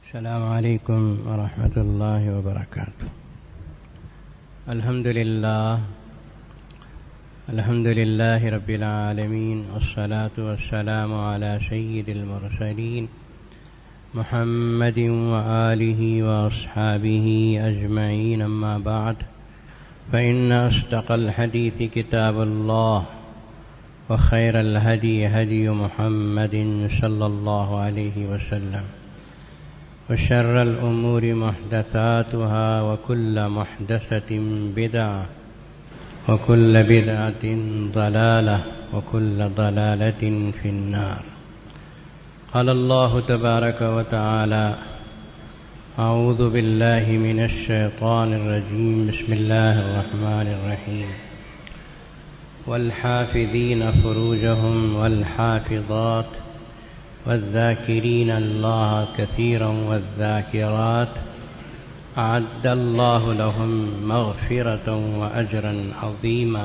السلام علیکم ورحمۃ اللہ وبرکاتہ۔ الحمد للہ رب العالمین، والصلاة والسلام علی سید المرسلین محمد وآلہ واصحابہ اجمعین، اما بعد فإن أصدق الحدیث کتاب اللہ وخیر الہدی ہدی محمد صلی اللہ علیہ وسلم، وشر الأمور محدثاتها وكل محدثة بدعة وكل بدعة ضلالة وكل ضلالة في النار۔ قال الله تبارك وتعالى: أعوذ بالله من الشيطان الرجيم، بسم الله الرحمن الرحيم، والحافظين فروجهم والحافظات والذاكرين الله كثيرا والذاكرات أعد الله لهم مغفرة وأجرا عظيما،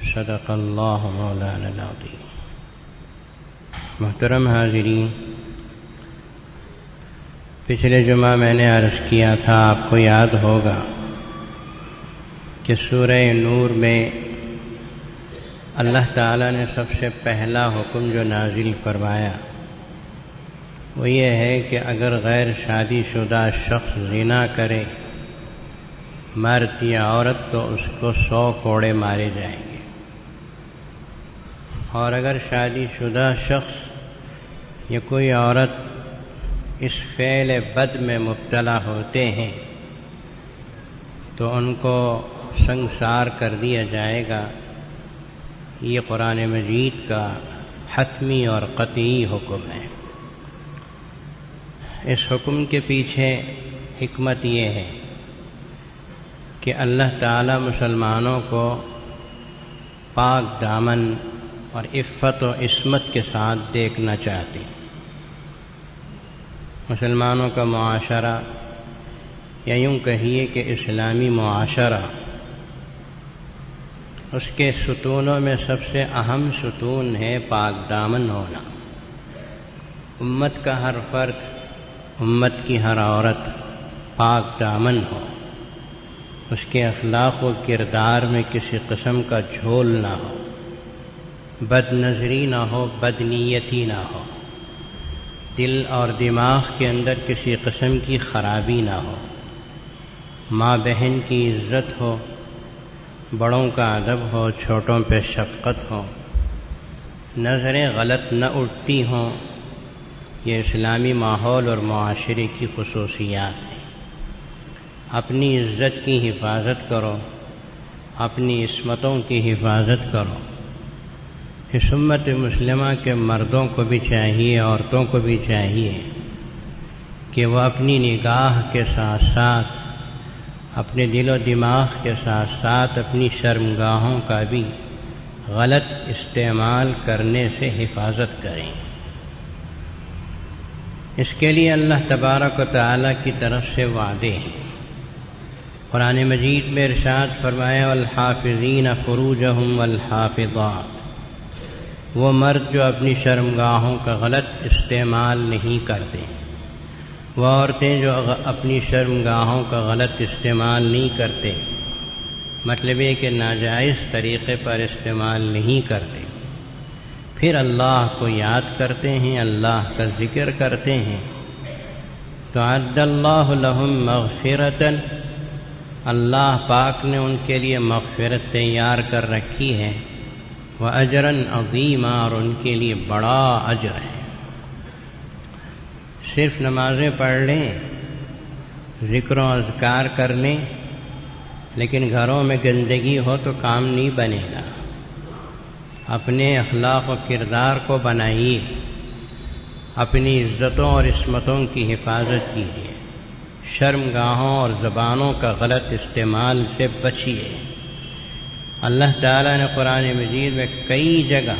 صدق الله مولانا العظيم۔ محترم حاضرین، پچھلے جمعہ میں نے عرض کیا تھا، آپ کو یاد ہوگا کہ سورہ نور میں اللہ تعالیٰ نے سب سے پہلا حکم جو نازل فرمایا وہ یہ ہے کہ اگر غیر شادی شدہ شخص زنا کرے، مرد یا عورت، تو اس کو 100 کوڑے مارے جائیں گے، اور اگر شادی شدہ شخص یا کوئی عورت اس فعل بد میں مبتلا ہوتے ہیں تو ان کو سنگسار کر دیا جائے گا۔ یہ قرآن مجید کا حتمی اور قطعی حکم ہے۔ اس حکم کے پیچھے حکمت یہ ہے کہ اللہ تعالیٰ مسلمانوں کو پاک دامن اور عفت و عصمت کے ساتھ دیکھنا چاہتے ہیں۔ مسلمانوں کا معاشرہ، یا یوں کہیے کہ اسلامی معاشرہ، اس کے ستونوں میں سب سے اہم ستون ہے پاک دامن ہونا۔ امت کا ہر فرد، امت کی ہر عورت پاک دامن ہو، اس کے اخلاق و کردار میں کسی قسم کا جھول نہ ہو، بد نظری نہ ہو، بد نیتی نہ ہو، دل اور دماغ کے اندر کسی قسم کی خرابی نہ ہو، ماں بہن کی عزت ہو، بڑوں کا ادب ہو، چھوٹوں پہ شفقت ہو، نظریں غلط نہ اٹھتی ہوں۔ یہ اسلامی ماحول اور معاشرے کی خصوصیات ہیں۔ اپنی عزت کی حفاظت کرو، اپنی عصمتوں کی حفاظت کرو۔ اس امت مسلمہ کے مردوں کو بھی چاہیے، عورتوں کو بھی چاہیے کہ وہ اپنی نگاہ کے ساتھ ساتھ، اپنے دل و دماغ کے ساتھ ساتھ اپنی شرمگاہوں کا بھی غلط استعمال کرنے سے حفاظت کریں۔ اس کے لیے اللہ تبارک و تعالیٰ کی طرف سے وعدے ہیں۔ قرآن مجید میں ارشاد فرمایا: والحافظین فروجہم والحافظات، وہ مرد جو اپنی شرمگاہوں کا غلط استعمال نہیں کرتے، وہ عورتیں جو اپنی شرمگاہوں کا غلط استعمال نہیں کرتے، مطلب یہ کہ ناجائز طریقے پر استعمال نہیں کرتے، پھر اللہ کو یاد کرتے ہیں، اللہ کا ذکر کرتے ہیں، تو اعد اللہ لہم مغفرۃ، اللہ پاک نے ان کے لیے مغفرت تیار کر رکھی ہے، وَأَجْرًا عَظِيمًا، اور ان کے لیے بڑا اجر ہے۔ صرف نمازیں پڑھ لیں، ذکر و اذکار کر لیں، لیکن گھروں میں گندگی ہو تو کام نہیں بنے گا۔ اپنے اخلاق و کردار کو بنائیے، اپنی عزتوں اور عصمتوں کی حفاظت کیجیے، شرمگاہوں اور زبانوں کا غلط استعمال سے بچیے۔ اللہ تعالیٰ نے قرآن مجید میں کئی جگہ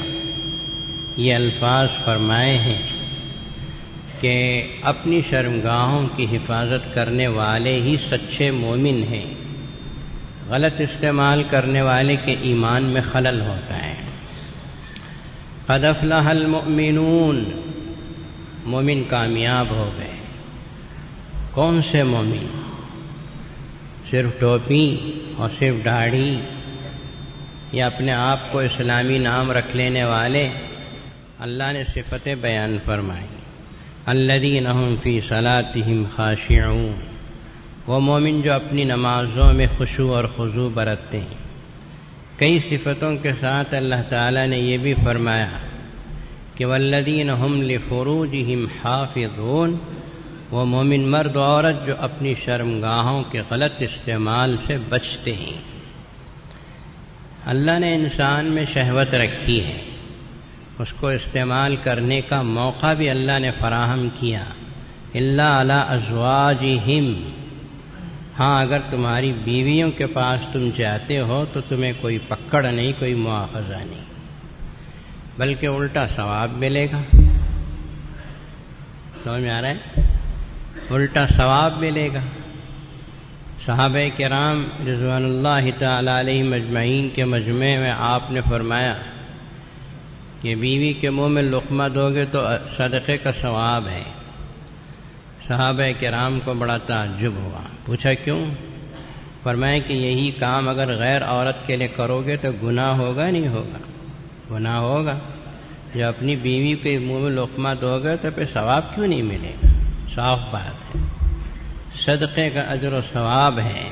یہ الفاظ فرمائے ہیں کہ اپنی شرمگاہوں کی حفاظت کرنے والے ہی سچے مومن ہیں، غلط استعمال کرنے والے کے ایمان میں خلل ہوتا ہے۔ قد افلح المؤمنون، مومن کامیاب ہو گئے۔ کون سے مومن؟ صرف ٹوپی اور صرف داڑھی یا اپنے آپ کو اسلامی نام رکھ لینے والے؟ اللہ نے صفتیں بیان فرمائی، الذین هم فی صلاتہم خاشعون، وہ مومن جو اپنی نمازوں میں خشوع اور خضوع برتتے ہیں۔ کئی صفتوں کے ساتھ اللہ تعالیٰ نے یہ بھی فرمایا کہ والذین هم لفروجہم حافظون، وہ مومن مرد و عورت جو اپنی شرمگاہوں کے غلط استعمال سے بچتے ہیں۔ اللہ نے انسان میں شہوت رکھی ہے، اس کو استعمال کرنے کا موقع بھی اللہ نے فراہم کیا، الا علی ازواجہم، ہاں اگر تمہاری بیویوں کے پاس تم جاتے ہو تو تمہیں کوئی پکڑ نہیں، کوئی مواخذہ نہیں، بلکہ الٹا ثواب ملے گا۔ سمجھ میں آ رہا ہے؟ الٹا ثواب ملے گا۔ صحابہ کرام رضوان اللہ تعالی علیہم اجمعین کے مجمع میں آپ نے فرمایا کہ بیوی کے منہ میں لقمہ دو گے تو صدقے کا ثواب ہے۔ صحابہ کرام کو بڑا تعجب ہوا، پوچھا کیوں؟ فرمایا کہ یہی کام اگر غیر عورت کے لیے کرو گے تو گناہ ہوگا نہیں ہوگا؟ گناہ ہوگا۔ جو اپنی بیوی کے منہ میں لقمہ دو گے تو پھر ثواب کیوں نہیں ملے گا؟ صاف بات ہے، صدقے کا اجر و ثواب ہے۔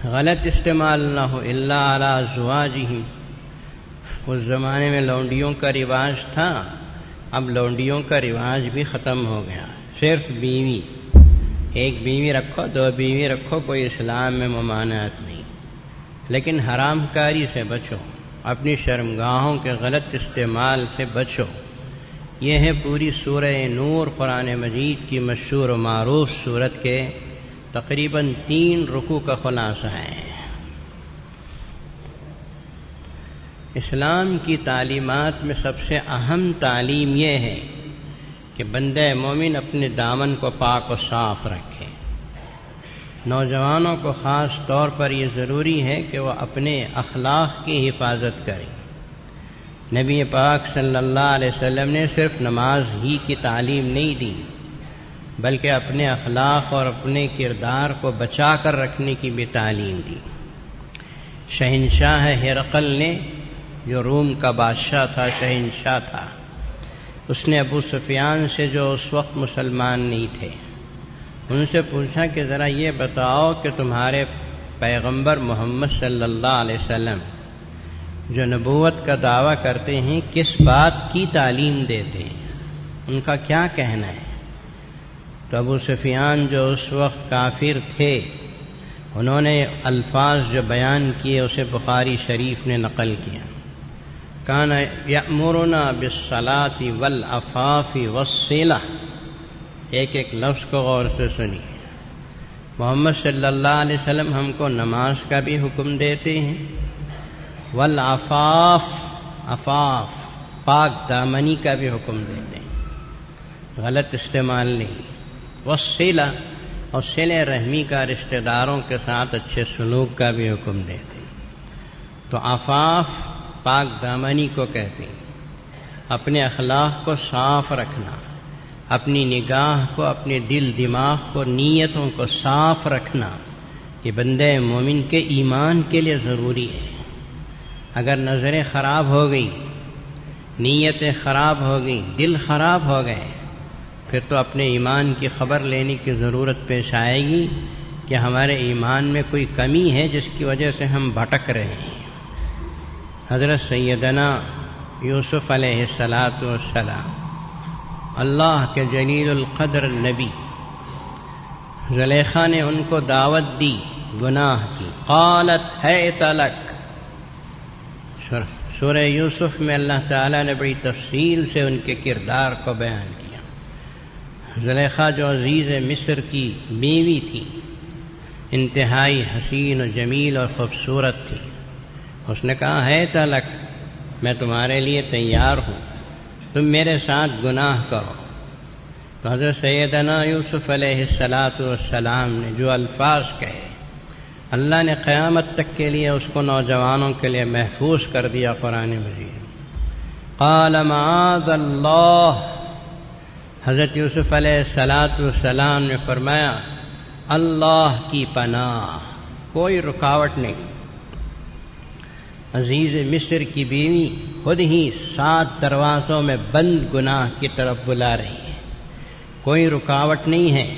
غلط استعمال نہ ہو، الا علی ازواجہم۔ اس زمانے میں لونڈیوں کا رواج تھا، اب لونڈیوں کا رواج بھی ختم ہو گیا، صرف بیوی، ایک بیوی رکھو، دو بیوی رکھو، کوئی اسلام میں ممانعت نہیں، لیکن حرام کاری سے بچو، اپنی شرمگاہوں کے غلط استعمال سے بچو۔ یہ ہے پوری سورہ نور قرآن مجید کی مشہور و معروف سورت کے تقریباً 3 رکوع کا خلاصہ ہے۔ اسلام کی تعلیمات میں سب سے اہم تعلیم یہ ہے کہ بندہ مومن اپنے دامن کو پاک و صاف رکھے۔ نوجوانوں کو خاص طور پر یہ ضروری ہے کہ وہ اپنے اخلاق کی حفاظت کریں۔ نبی پاک صلی اللہ علیہ وسلم نے صرف نماز ہی کی تعلیم نہیں دی، بلکہ اپنے اخلاق اور اپنے کردار کو بچا کر رکھنے کی بھی تعلیم دی۔ شہنشاہ ہرقل نے، جو روم کا بادشاہ تھا، شہنشاہ تھا، اس نے ابو سفیان سے، جو اس وقت مسلمان نہیں تھے، ان سے پوچھا کہ ذرا یہ بتاؤ کہ تمہارے پیغمبر محمد صلی اللہ علیہ وسلم جو نبوت کا دعویٰ کرتے ہیں کس بات کی تعلیم دیتے ہیں، ان کا کیا کہنا ہے؟ تو ابو سفیان جو اس وقت کافر تھے، انہوں نے الفاظ جو بیان کیے اسے بخاری شریف نے نقل کیا۔ کان یأمرنا بالصلاۃ والعفاف والصلہ، ایک ایک لفظ کو غور سے سنیے۔ محمد صلی اللہ علیہ وسلم ہم کو نماز کا بھی حکم دیتے ہیں، والعفاف، عفاف پاک دامنی کا بھی حکم دیتے ہیں، غلط استعمال نہیں، والصلہ، اور صلہ رحمی کا، رشتہ داروں کے ساتھ اچھے سلوک کا بھی حکم دیتے ہیں۔ تو عفاف پاک دامنی کو کہتے ہیں، اپنے اخلاق کو صاف رکھنا، اپنی نگاہ کو، اپنے دل دماغ کو، نیتوں کو صاف رکھنا، یہ بندے مومن کے ایمان کے لیے ضروری ہے۔ اگر نظریں خراب ہو گئی، نیتیں خراب ہو گئی، دل خراب ہو گئے، پھر تو اپنے ایمان کی خبر لینے کی ضرورت پیش آئے گی کہ ہمارے ایمان میں کوئی کمی ہے جس کی وجہ سے ہم بھٹک رہے ہیں۔ حضرت سیدنا یوسف علیہ السلام، اللہ کے جلیل القدر نبی، زلیخا نے ان کو دعوت دی گناہ کی، قالت حیت لک۔ سورہ یوسف میں اللہ تعالیٰ نے بڑی تفصیل سے ان کے کردار کو بیان کیا۔ زلیخا جو عزیز مصر کی بیوی تھی، انتہائی حسین و جمیل اور خوبصورت تھی، اس نے کہا ہے تلک، میں تمہارے لیے تیار ہوں، تم میرے ساتھ گناہ کرو۔ تو حضرت سیدنا یوسف علیہ السلام نے جو الفاظ کہے، اللہ نے قیامت تک کے لیے اس کو نوجوانوں کے لیے محفوظ کر دیا قرآن مجید۔ قال معاذ اللہ، حضرت یوسف علیہ السلام نے فرمایا اللہ کی پناہ، کوئی رکاوٹ نہیں۔ عزیز مصر کی بیوی خود ہی 7 دروازوں میں بند گناہ کی طرف بلا رہی ہے، کوئی رکاوٹ نہیں ہے۔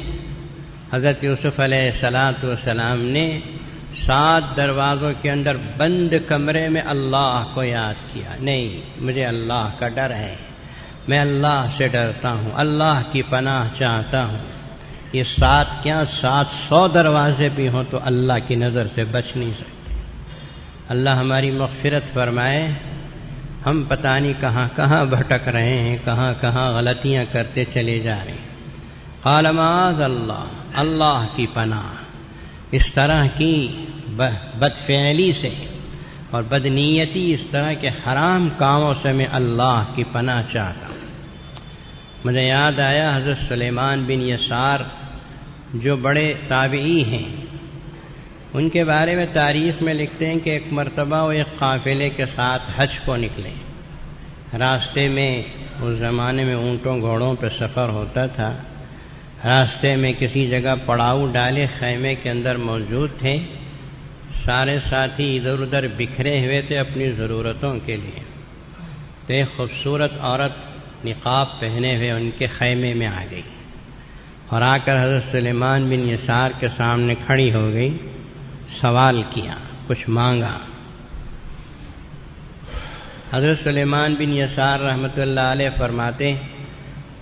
حضرت یوسف علیہ السلام نے 7 دروازوں کے اندر بند کمرے میں اللہ کو یاد کیا، نہیں مجھے اللہ کا ڈر ہے، میں اللہ سے ڈرتا ہوں، اللہ کی پناہ چاہتا ہوں۔ یہ 7 کیا 700 دروازے بھی ہوں تو اللہ کی نظر سے بچ نہیں سکتے۔ اللہ ہماری مغفرت فرمائے، ہم پتہ نہیں کہاں کہاں بھٹک رہے ہیں، کہاں کہاں غلطیاں کرتے چلے جا رہے ہیں۔ قال معاذ اللہ، اللہ کی پناہ اس طرح کی بدفعلی سے اور بدنیتی، اس طرح کے حرام کاموں سے میں اللہ کی پناہ چاہتا ہوں۔ مجھے یاد آیا حضرت سلیمان بن یسار جو بڑے تابعی ہیں، ان کے بارے میں تاریخ میں لکھتے ہیں کہ ایک مرتبہ وہ ایک قافلے کے ساتھ حج کو نکلے۔ راستے میں اس زمانے میں اونٹوں گھوڑوں پہ سفر ہوتا تھا، راستے میں کسی جگہ پڑاؤ ڈالے خیمے کے اندر موجود تھے، سارے ساتھی ادھر ادھر بکھرے ہوئے تھے اپنی ضرورتوں کے لیے، تو ایک خوبصورت عورت نقاب پہنے ہوئے ان کے خیمے میں آ گئی اور آ کر حضرت سلیمان بن یسار کے سامنے کھڑی ہو گئی، سوال کیا، کچھ مانگا۔ حضرت سلیمان بن یسار رحمۃ اللہ علیہ فرماتے،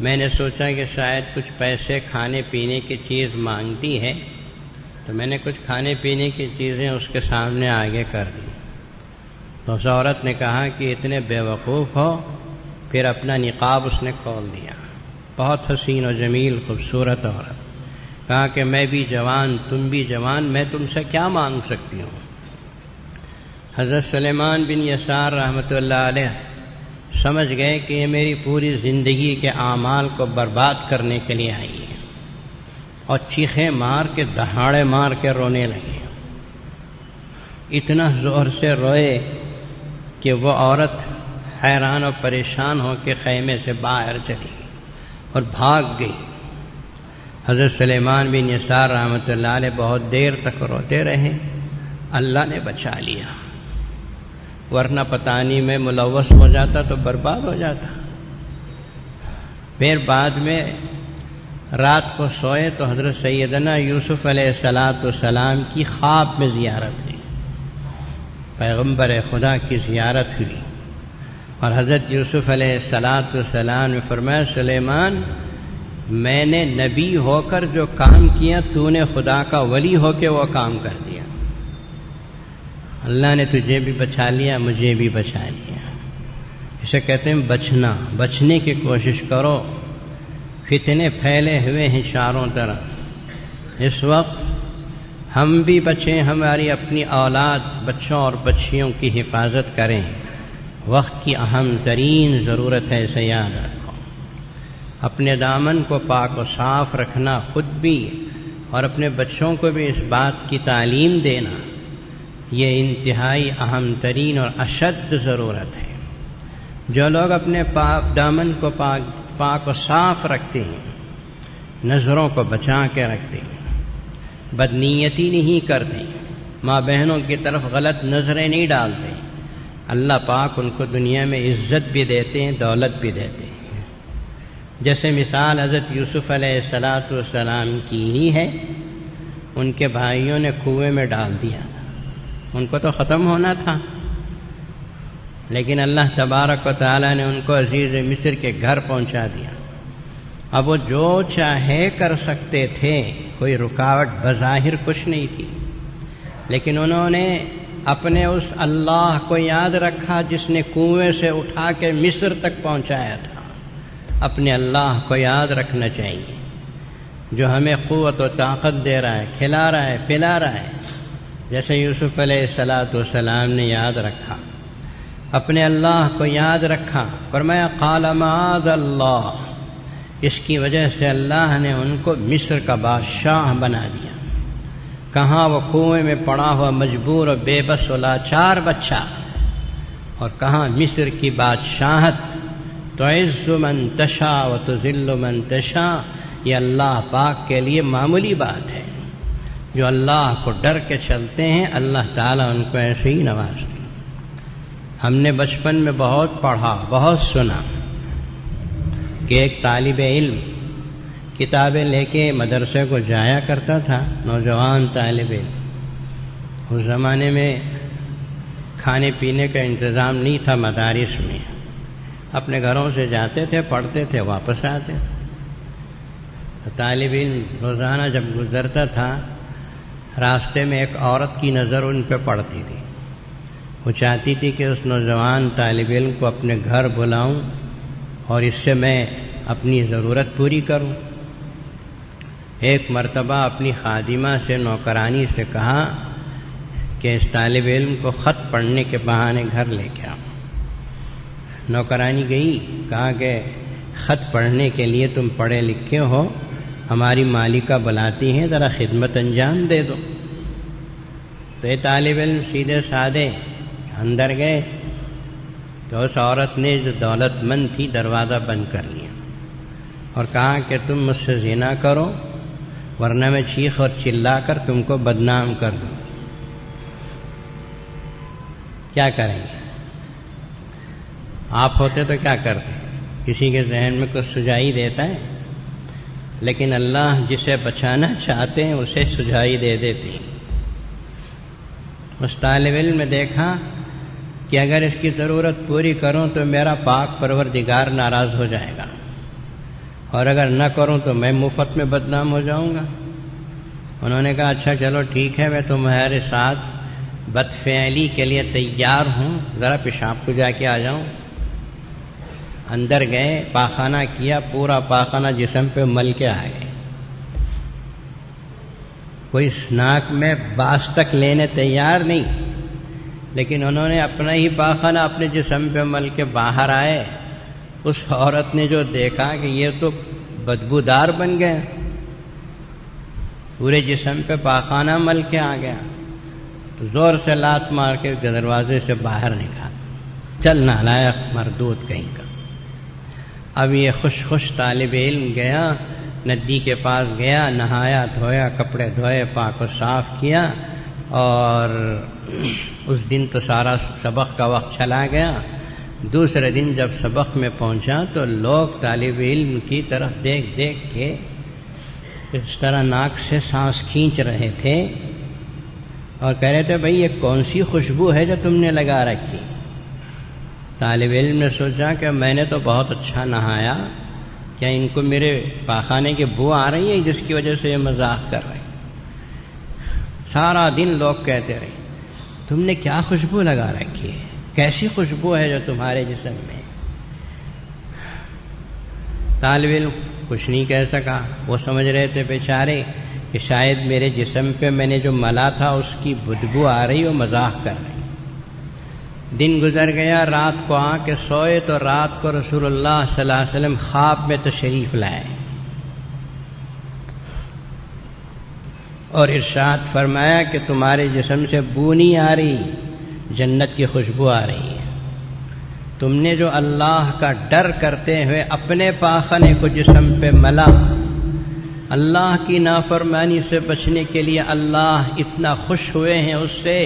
میں نے سوچا کہ شاید کچھ پیسے کھانے پینے کی چیز مانگتی ہے، تو میں نے کچھ کھانے پینے کی چیزیں اس کے سامنے آگے کر دی۔ تو اس عورت نے کہا کہ اتنے بے وقوف ہو، پھر اپنا نقاب اس نے کھول دیا۔ بہت حسین و جمیل خوبصورت عورت، کہا کہ میں بھی جوان، تم بھی جوان، میں تم سے کیا مانگ سکتی ہوں؟ حضرت سلیمان بن یسار رحمۃ اللہ علیہ سمجھ گئے کہ یہ میری پوری زندگی کے اعمال کو برباد کرنے کے لیے آئی ہے، اور چیخیں مار کے دہاڑے مار کے رونے لگے۔ اتنا زور سے روئے کہ وہ عورت حیران و پریشان ہو کے خیمے سے باہر چلی گئی اور بھاگ گئی۔ حضرت سلیمان بن یسار رحمۃ اللہ علیہ بہت دیر تک روتے رہے، اللہ نے بچا لیا، ورنہ پتہ نہیں میں ملوث ہو جاتا تو برباد ہو جاتا۔ پھر بعد میں رات کو سوئے تو حضرت سیدنا یوسف علیہ السلام کی خواب میں زیارت ہوئی، پیغمبر خدا کی زیارت ہوئی، اور حضرت یوسف علیہ السلام نے فرمایا سلیمان، میں نے نبی ہو کر جو کام کیا تو نے خدا کا ولی ہو کے وہ کام کر دیا، اللہ نے تجھے بھی بچا لیا، مجھے بھی بچا لیا۔ اسے کہتے ہیں بچنا، بچنے کی کوشش کرو، فتنے پھیلے ہوئے ہیں چاروں طرف۔ اس وقت ہم بھی بچیں، ہماری اپنی اولاد بچوں اور بچیوں کی حفاظت کریں، وقت کی اہم ترین ضرورت ہے، اسے یاد رکھو۔ اپنے دامن کو پاک و صاف رکھنا خود بھی اور اپنے بچوں کو بھی اس بات کی تعلیم دینا، یہ انتہائی اہم ترین اور اشد ضرورت ہے۔ جو لوگ اپنے دامن کو پاک و صاف رکھتے ہیں، نظروں کو بچا کے رکھتے ہیں، بدنیتی نہیں کرتے، ماں بہنوں کی طرف غلط نظریں نہیں ڈالتے، اللہ پاک ان کو دنیا میں عزت بھی دیتے ہیں، دولت بھی دیتے ہیں۔ جیسے مثال حضرت یوسف علیہ السلام کی ہی ہے، ان کے بھائیوں نے کنویں میں ڈال دیا، ان کو تو ختم ہونا تھا، لیکن اللہ تبارک و تعالیٰ نے ان کو عزیز مصر کے گھر پہنچا دیا۔ اب وہ جو چاہے کر سکتے تھے، کوئی رکاوٹ بظاہر کچھ نہیں تھی، لیکن انہوں نے اپنے اس اللہ کو یاد رکھا جس نے کنویں سے اٹھا کے مصر تک پہنچایا تھا۔ اپنے اللہ کو یاد رکھنا چاہیے، جو ہمیں قوت و طاقت دے رہا ہے، کھلا رہا ہے، پلا رہا ہے، جیسے یوسف علیہ السلام نے یاد رکھا، اپنے اللہ کو یاد رکھا۔ فرمایا قال معاذ اللہ، اس کی وجہ سے اللہ نے ان کو مصر کا بادشاہ بنا دیا۔ کہاں وہ کنویں میں پڑا ہوا مجبور و بے بس و لاچار بچہ، اور کہاں مصر کی بادشاہت۔ تعز من تشاء و تذل من تشاء، یہ اللہ پاک کے لیے معمولی بات ہے۔ جو اللہ کو ڈر کے چلتے ہیں اللہ تعالیٰ ان کو ایسے ہی نوازتے ہیں۔ ہم نے بچپن میں بہت پڑھا، بہت سنا کہ ایک طالب علم کتابیں لے کے مدرسے کو جایا کرتا تھا، نوجوان طالب علم۔ اس زمانے میں کھانے پینے کا انتظام نہیں تھا مدارس میں، اپنے گھروں سے جاتے تھے، پڑھتے تھے، واپس آتے تھے۔ تو طالب علم روزانہ جب گزرتا تھا راستے میں ایک عورت کی نظر ان پہ پڑتی تھی، وہ چاہتی تھی کہ اس نوجوان طالب علم کو اپنے گھر بلاؤں اور اس سے میں اپنی ضرورت پوری کروں۔ ایک مرتبہ اپنی خادمہ سے، نوکرانی سے کہا کہ اس طالب علم کو خط پڑھنے کے بہانے گھر لے کے آؤ۔ نوکرانی گئی، کہا کہ خط پڑھنے کے لیے تم پڑھے لکھے ہو، ہماری مالکہ بلاتی ہیں، ذرا خدمت انجام دے دو۔ تو یہ طالب علم سیدھے سادے اندر گئے تو اس عورت نے جو دولت مند تھی دروازہ بند کر لیا اور کہا کہ تم مجھ سے زنا کرو ورنہ میں چیخ اور چلا کر تم کو بدنام کر دوں۔ کیا کریں گے؟ آپ ہوتے تو کیا کرتے؟ کسی کے ذہن میں کچھ سجائی دیتا ہے؟ لیکن اللہ جسے بچانا چاہتے ہیں اسے سجائی دے دیتے ہیں۔ اس طالب علم نے دیکھا کہ اگر اس کی ضرورت پوری کروں تو میرا پاک پروردگار ناراض ہو جائے گا، اور اگر نہ کروں تو میں مفت میں بدنام ہو جاؤں گا۔ انہوں نے کہا اچھا چلو ٹھیک ہے، میں تمہارے ساتھ بدفعلی کے لیے تیار ہوں، ذرا پیشاب کو جا کے آ جاؤں۔ اندر گئے، پاخانہ کیا، پورا پاخانہ جسم پہ مل کے آ گئے۔ کوئی ناک میں باس تک لینے تیار نہیں، لیکن انہوں نے اپنا ہی پاخانہ اپنے جسم پہ مل کے باہر آئے۔ اس عورت نے جو دیکھا کہ یہ تو بدبودار بن گئے، پورے جسم پہ پاخانہ مل کے آ گیا، تو زور سے لات مار کے دروازے سے باہر نکالا، چل نالائق مردود کہیں کا۔ اب یہ خوش طالب علم گیا، ندی کے پاس گیا، نہایا دھویا، کپڑے دھوئے، پاک و صاف کیا، اور اس دن تو سارا سبق کا وقت چلا گیا۔ دوسرے دن جب سبق میں پہنچا تو لوگ طالب علم کی طرف دیکھ دیکھ کے اس طرح ناک سے سانس کھینچ رہے تھے اور کہہ رہے تھے بھئی یہ کون سی خوشبو ہے جو تم نے لگا رکھی؟ طالب علم نے سوچا کہ میں نے تو بہت اچھا نہایا، کیا ان کو میرے پاخانے کی بو آ رہی ہے جس کی وجہ سے یہ مذاق کر رہے ہیں؟ سارا دن لوگ کہتے رہے تم نے کیا خوشبو لگا رکھی ہے، کیسی خوشبو ہے جو تمہارے جسم میں؟ طالب علم کچھ نہیں کہہ سکا، وہ سمجھ رہے تھے بیچارے کہ شاید میرے جسم پہ میں نے جو ملا تھا اس کی بدبو آ رہی، وہ مذاق کر رہی۔ دن گزر گیا، رات کو آ کے سوئے تو رات کو رسول اللہ صلی اللہ علیہ وسلم خواب میں تشریف لائے اور ارشاد فرمایا کہ تمہارے جسم سے بو نہیں آ رہی، جنت کی خوشبو آ رہی ہے۔ تم نے جو اللہ کا ڈر کرتے ہوئے اپنے پاخانے کو جسم پہ ملا، اللہ کی نافرمانی سے بچنے کے لیے اللہ اتنا خوش ہوئے ہیں اس سے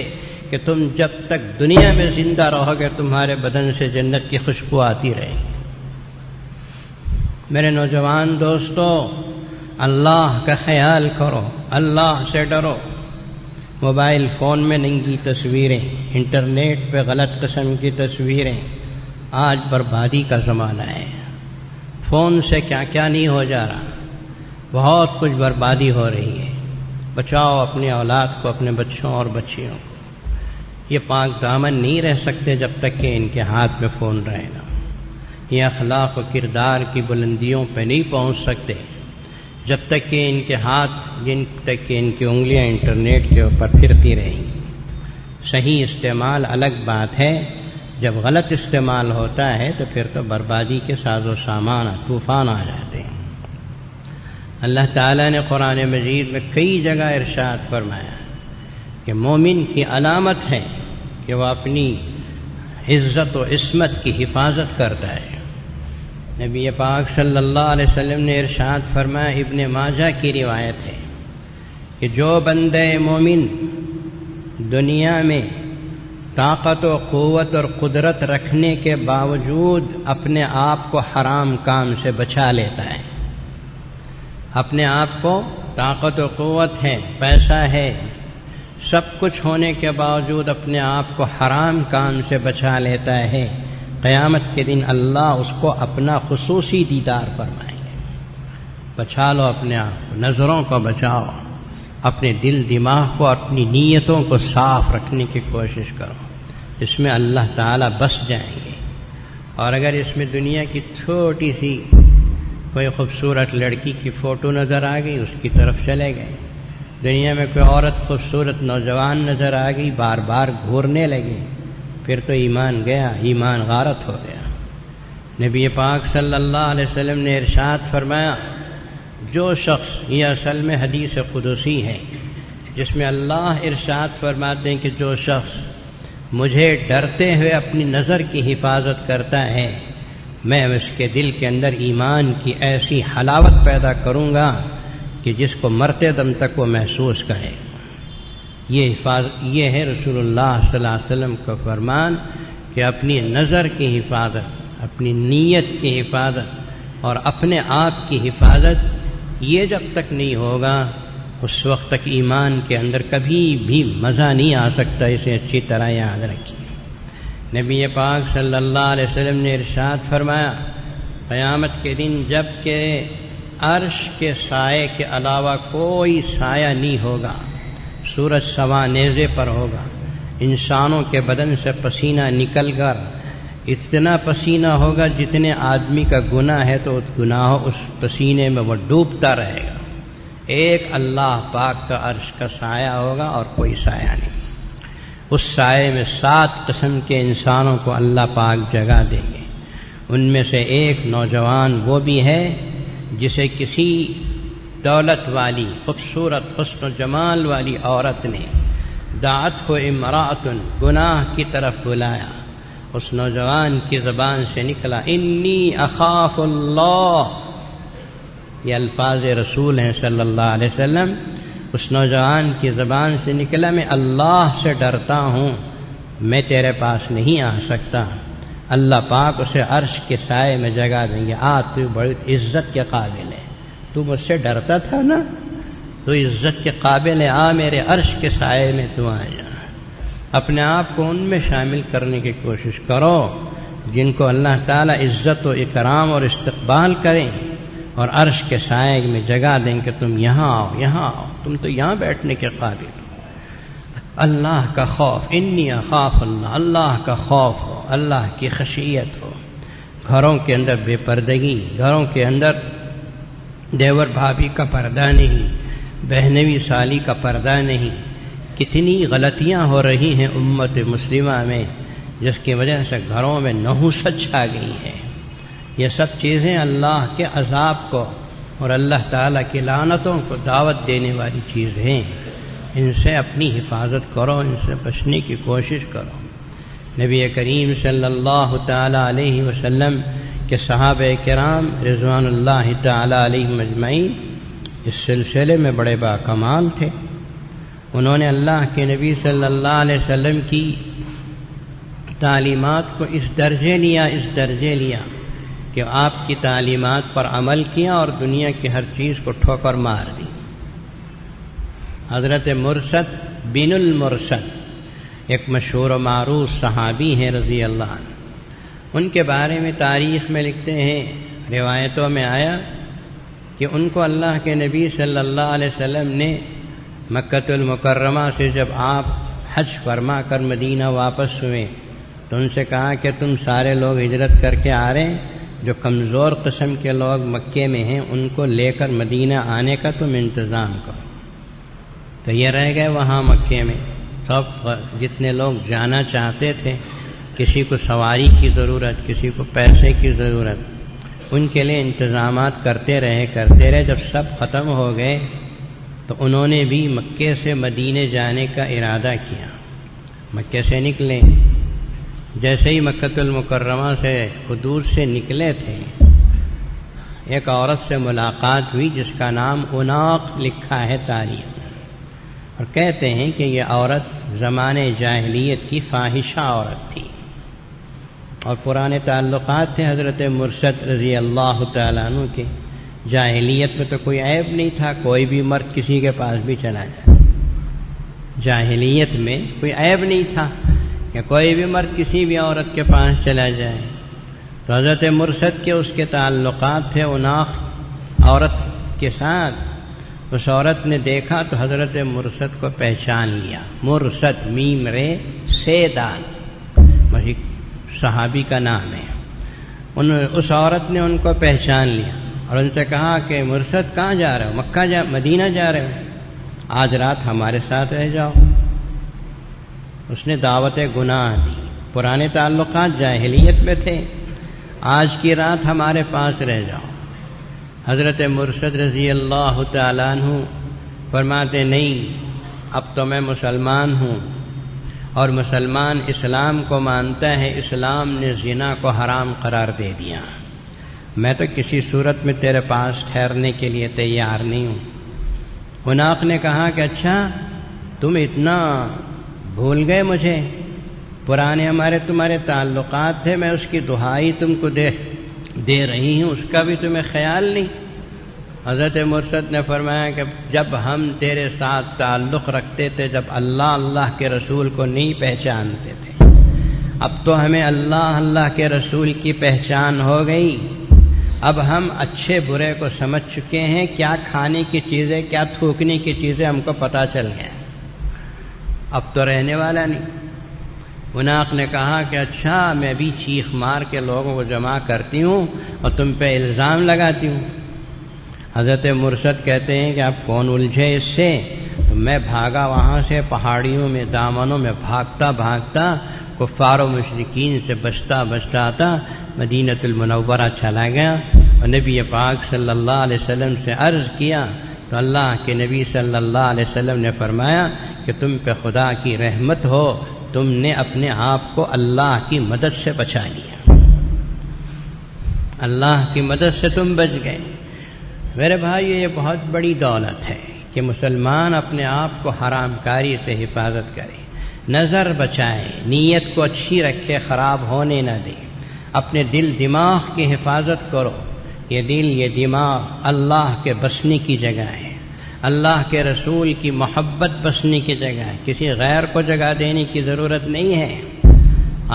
کہ تم جب تک دنیا میں زندہ رہو گے تمہارے بدن سے جنت کی خوشبو آتی رہے گی۔ میرے نوجوان دوستو، اللہ کا خیال کرو، اللہ سے ڈرو۔ موبائل فون میں ننگی تصویریں، انٹرنیٹ پہ غلط قسم کی تصویریں، آج بربادی کا زمانہ ہے۔ فون سے کیا کیا نہیں ہو جا رہا، بہت کچھ بربادی ہو رہی ہے۔ بچاؤ اپنی اولاد کو، اپنے بچوں اور بچیوں کو۔ یہ پاک دامن نہیں رہ سکتے جب تک کہ ان کے ہاتھ میں فون رہے گا۔ یہ اخلاق و کردار کی بلندیوں پہ نہیں پہنچ سکتے جب تک کہ ان کے ہاتھ، جن تک کہ ان کی انگلیاں انٹرنیٹ کے اوپر پھرتی رہیں گی۔ صحیح استعمال الگ بات ہے، جب غلط استعمال ہوتا ہے تو پھر تو بربادی کے ساز و سامان طوفان آ جاتے ہیں۔ اللہ تعالیٰ نے قرآن مجید میں کئی جگہ ارشاد فرمایا کہ مومن کی علامت ہے کہ وہ اپنی عزت و عصمت کی حفاظت کرتا ہے، نبی پاک صلی اللہ علیہ وسلم نے ارشاد فرمایا، ابن ماجہ کی روایت ہے کہ جو بندے مومن دنیا میں طاقت و قوت اور قدرت رکھنے کے باوجود اپنے آپ کو حرام کام سے بچا لیتا ہے، اپنے آپ کو طاقت و قوت ہے، پیسہ ہے، سب کچھ ہونے کے باوجود اپنے آپ کو حرام کام سے بچا لیتا ہے، قیامت کے دن اللہ اس کو اپنا خصوصی دیدار فرمائیں گے۔ بچا لو اپنے آپ کو، نظروں کو بچاؤ، اپنے دل دماغ کو، اپنی نیتوں کو صاف رکھنے کی کوشش کرو، اس میں اللہ تعالیٰ بس جائیں گے۔ اور اگر اس میں دنیا کی چھوٹی سی کوئی خوبصورت لڑکی کی فوٹو نظر آ گئی، اس کی طرف چلے گئے، دنیا میں کوئی عورت خوبصورت نوجوان نظر آ گئی، بار بار گھورنے لگے، پھر تو ایمان گیا، ایمان غارت ہو گیا۔ نبی پاک صلی اللہ علیہ وسلم نے ارشاد فرمایا، جو شخص، یہ اصل میں حدیث قدسی ہے جس میں اللہ ارشاد فرماتے ہیں کہ جو شخص مجھے ڈرتے ہوئے اپنی نظر کی حفاظت کرتا ہے، میں اس کے دل کے اندر ایمان کی ایسی حلاوت پیدا کروں گا کہ جس کو مرتے دم تک وہ محسوس کرے۔ یہ ہے رسول اللہ صلی اللہ علیہ وسلم کا فرمان کہ اپنی نظر کی حفاظت، اپنی نیت کی حفاظت اور اپنے آپ کی حفاظت، یہ جب تک نہیں ہوگا اس وقت تک ایمان کے اندر کبھی بھی مزہ نہیں آ سکتا، اسے اچھی طرح یاد رکھیے۔ نبی پاک صلی اللہ علیہ وسلم نے ارشاد فرمایا، قیامت کے دن جب کہ عرش کے سائے کے علاوہ کوئی سایہ نہیں ہوگا، سورج سوا نیزے پر ہوگا، انسانوں کے بدن سے پسینہ نکل کر اتنا پسینہ ہوگا جتنے آدمی کا گناہ ہے تو اس پسینے میں وہ ڈوبتا رہے گا، ایک اللہ پاک کا عرش کا سایہ ہوگا اور کوئی سایہ نہیں۔ اس سائے میں 7 قسم کے انسانوں کو اللہ پاک جگہ دیں گے، ان میں سے ایک نوجوان وہ بھی ہے جسے کسی دولت والی، خوبصورت حسن و جمال والی عورت نے دعت کو امرأۃ، گناہ کی طرف بلایا، اس نوجوان کی زبان سے نکلا، انی اخاف اللہ، یہ الفاظ رسول ہیں صلی اللہ علیہ وسلم، اس نوجوان کی زبان سے نکلا، میں اللہ سے ڈرتا ہوں، میں تیرے پاس نہیں آ سکتا۔ اللہ پاک اسے عرش کے سائے میں جگہ دیں گے، تو بڑی عزت کے قابل ہے، تو مجھ سے ڈرتا تھا نا، تو عزت کے قابل ہے، میرے عرش کے سائے میں تو آ جا۔ اپنے آپ کو ان میں شامل کرنے کی کوشش کرو جن کو اللہ تعالیٰ عزت و اکرام اور استقبال کریں اور عرش کے سائے میں جگہ دیں کہ تم یہاں آؤ، یہاں آؤ، تم تو یہاں بیٹھنے کے قابل ہو۔ اللہ کا خوف، انی اخاف اللہ، اللہ کا خوف ہو، اللہ کی خشیت ہو، گھروں کے اندر بے پردگی، گھروں کے اندر دیور بھابھی کا پردہ نہیں، بہنوی سالی کا پردہ نہیں، کتنی غلطیاں ہو رہی ہیں امت مسلمہ میں جس کی وجہ سے گھروں میں نحوست چھا گئی ہے۔ یہ سب چیزیں اللہ کے عذاب کو اور اللہ تعالیٰ کی لعنتوں کو دعوت دینے والی چیز ہیں، ان سے اپنی حفاظت کرو، ان سے بچنے کی کوشش کرو۔ نبی کریم صلی اللہ تعالیٰ علیہ وسلم کے صحابہ کرام رضوان اللہ تعالیٰ علیہم اجمعین اس سلسلے میں بڑے باکمال تھے۔ انہوں نے اللہ کے نبی صلی اللہ علیہ وسلم کی تعلیمات کو اس درجے لیا کہ آپ کی تعلیمات پر عمل کیا اور دنیا کی ہر چیز کو ٹھوکر مار دی۔ حضرت مرثد بن المرثد ایک مشہور و معروف صحابی ہیں رضی اللہ عنہ، ان کے بارے میں تاریخ میں لکھتے ہیں، روایتوں میں آیا کہ ان کو اللہ کے نبی صلی اللہ علیہ وسلم نے مکۃ المکرمہ سے جب آپ حج فرما کر مدینہ واپس ہوئے تو ان سے کہا کہ تم سارے لوگ ہجرت کر کے آ رہے ہیں، جو کمزور قسم کے لوگ مکے میں ہیں ان کو لے کر مدینہ آنے کا تم انتظام کرو۔ تو یہ رہ گئے وہاں مکے میں، سب جتنے لوگ جانا چاہتے تھے، کسی کو سواری کی ضرورت، کسی کو پیسے کی ضرورت، ان کے لیے انتظامات کرتے رہے، جب سب ختم ہو گئے تو انہوں نے بھی مکے سے مدینے جانے کا ارادہ کیا۔ مکے سے نکلے، جیسے ہی مکۃ المکرمہ سے حدود سے نکلے تھے، ایک عورت سے ملاقات ہوئی جس کا نام عناق لکھا ہے تاریخ میں، اور کہتے ہیں کہ یہ عورت زمانے جاہلیت کی فاحشہ عورت تھی، اور پرانے تعلقات تھے حضرت مرشد رضی اللہ تعالیٰ عنہ کے۔ جاہلیت میں تو کوئی عیب نہیں تھا، کوئی بھی مرد کسی کے پاس بھی چلا جائے، جاہلیت میں کوئی عیب نہیں تھا کہ کوئی بھی مرد کسی بھی عورت کے پاس چلا جائے۔ تو حضرت مرشد کے اس کے تعلقات تھے عناق عورت کے ساتھ۔ اس عورت نے دیکھا تو حضرت مرشد کو پہچان لیا، مرشد میم رے سے دال صحابی کا نام ہے۔ اس عورت نے ان کو پہچان لیا اور ان سے کہا کہ مرشد کہاں جا رہے ہو؟ مدینہ جا رہے ہو؟ آج رات ہمارے ساتھ رہ جاؤ۔ اس نے دعوت گناہ دی، پرانے تعلقات جاہلیت میں تھے، آج کی رات ہمارے پاس رہ جاؤ۔ حضرت مرشد رضی اللہ تعالیٰ عنہ فرماتے نہیں، اب تو میں مسلمان ہوں، اور مسلمان اسلام کو مانتا ہے، اسلام نے زنا کو حرام قرار دے دیا، میں تو کسی صورت میں تیرے پاس ٹھہرنے کے لیے تیار نہیں ہوں۔ عناق نے کہا کہ اچھا تم اتنا بھول گئے مجھے، پرانے تمہارے تعلقات تھے، میں اس کی دہائی تم کو دے رہی ہوں، اس کا بھی تمہیں خیال نہیں۔ حضرت مرشد نے فرمایا کہ جب ہم تیرے ساتھ تعلق رکھتے تھے، جب اللہ کے رسول کو نہیں پہچانتے تھے، اب تو ہمیں اللہ کے رسول کی پہچان ہو گئی، اب ہم اچھے برے کو سمجھ چکے ہیں، کیا کھانے کی چیزیں کیا تھوکنے کی چیزیں ہم کو پتہ چل گیا، اب تو رہنے والا نہیں۔ عناق نے کہا کہ اچھا میں بھی چیخ مار کے لوگوں کو جمع کرتی ہوں اور تم پہ الزام لگاتی ہوں۔ حضرت مرشد کہتے ہیں کہ آپ کون الجھے اس سے؟ تو میں بھاگا وہاں سے، پہاڑیوں میں دامنوں میں بھاگتا کفار و مشرکین سے بچتا آتا مدینۃ المنورہ چلا گیا، اور نبی پاک صلی اللہ علیہ وسلم سے عرض کیا تو اللہ کے نبی صلی اللہ علیہ وسلم نے فرمایا کہ تم پہ خدا کی رحمت ہو، تم نے اپنے آپ کو اللہ کی مدد سے بچا لیا، اللہ کی مدد سے تم بچ گئے۔ میرے بھائی یہ بہت بڑی دولت ہے کہ مسلمان اپنے آپ کو حرام کاری سے حفاظت کرے، نظر بچائے، نیت کو اچھی رکھے، خراب ہونے نہ دے، اپنے دل دماغ کی حفاظت کرو۔ یہ دل یہ دماغ اللہ کے بسنے کی جگہ ہے، اللہ کے رسول کی محبت بسنے کی جگہ ہے، کسی غیر کو جگہ دینے کی ضرورت نہیں ہے۔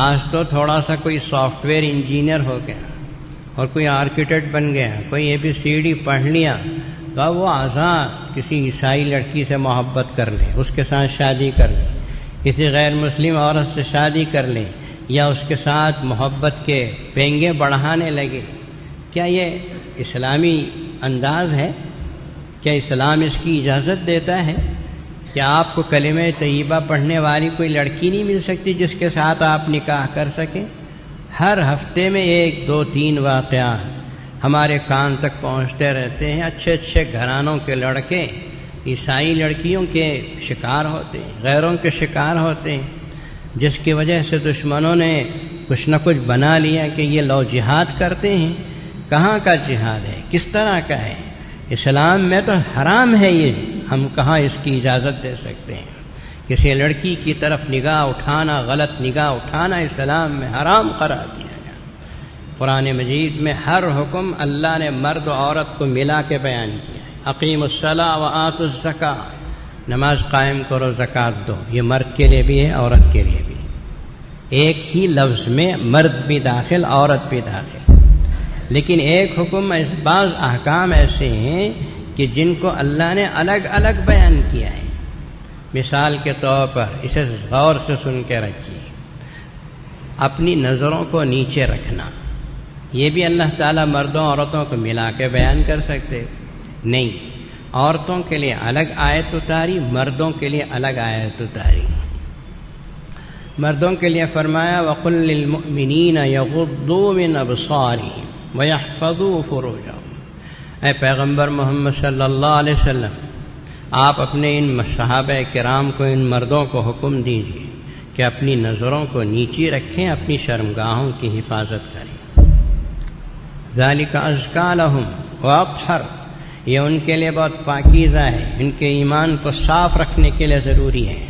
آج تو تھوڑا سا کوئی سافٹ ویئر انجینئر ہو گیا اور کوئی آرکیٹیکٹ بن گیا، کوئی ABCD پڑھ لیا تو اب وہ آزاد کسی عیسائی لڑکی سے محبت کر لے، اس کے ساتھ شادی کر لے، کسی غیر مسلم عورت سے شادی کر لے، یا اس کے ساتھ محبت کے پینگے بڑھانے لگے۔ کیا یہ اسلامی انداز ہے؟ کیا اسلام اس کی اجازت دیتا ہے؟ کیا آپ کو کلمہ طیبہ پڑھنے والی کوئی لڑکی نہیں مل سکتی جس کے ساتھ آپ نکاح کر سکیں؟ ہر ہفتے میں 1 2 3 واقعات ہمارے کان تک پہنچتے رہتے ہیں، اچھے گھرانوں کے لڑکے عیسائی لڑکیوں کے شکار ہوتے ہیں، غیروں کے شکار ہوتے ہیں، جس کی وجہ سے دشمنوں نے کچھ نہ کچھ بنا لیا کہ یہ لو جہاد کرتے ہیں۔ کہاں کا جہاد ہے؟ کس طرح کا ہے؟ اسلام میں تو حرام ہے یہ، ہم کہاں اس کی اجازت دے سکتے ہیں؟ کسی لڑکی کی طرف نگاہ اٹھانا، غلط نگاہ اٹھانا اسلام میں حرام قرار دیا گیا۔ قرآن مجید میں ہر حکم اللہ نے مرد و عورت کو ملا کے بیان کیا ہے۔ اقیموا الصلاۃ وآتوا الزکاۃ، نماز قائم کرو، زکوٰۃ دو، یہ مرد کے لیے بھی ہے، عورت کے لیے بھی۔ ایک ہی لفظ میں مرد بھی داخل، عورت بھی داخل، لیکن ایک حکم، بعض احکام ایسے ہیں کہ جن کو اللہ نے الگ الگ بیان کیا ہے۔ مثال کے طور پر اسے غور سے سن کے رکھیے، اپنی نظروں کو نیچے رکھنا، یہ بھی اللہ تعالیٰ مردوں عورتوں کو ملا کے بیان کر سکتے نہیں، عورتوں کے لیے الگ آیت اتاری، مردوں کے لیے الگ آیت اتاری۔ مردوں کے لیے فرمایا وَقُلْ لِلْمُؤْمِنِينَ يَغُضُّوا مِنْ أَبْصَارِهِمْ وَيَحْفَظُوا فُرُوجَهُمْ۔ اے پیغمبر محمد صلی اللہ علیہ وسلم، آپ اپنے ان صحابہ کرام کو، ان مردوں کو حکم دیجیے کہ اپنی نظروں کو نیچے رکھیں، اپنی شرمگاہوں کی حفاظت کریں۔ ذالک ازکا لہم واطہر، یہ ان کے لیے بہت پاکیزہ ہے، ان کے ایمان کو صاف رکھنے کے لیے ضروری ہے۔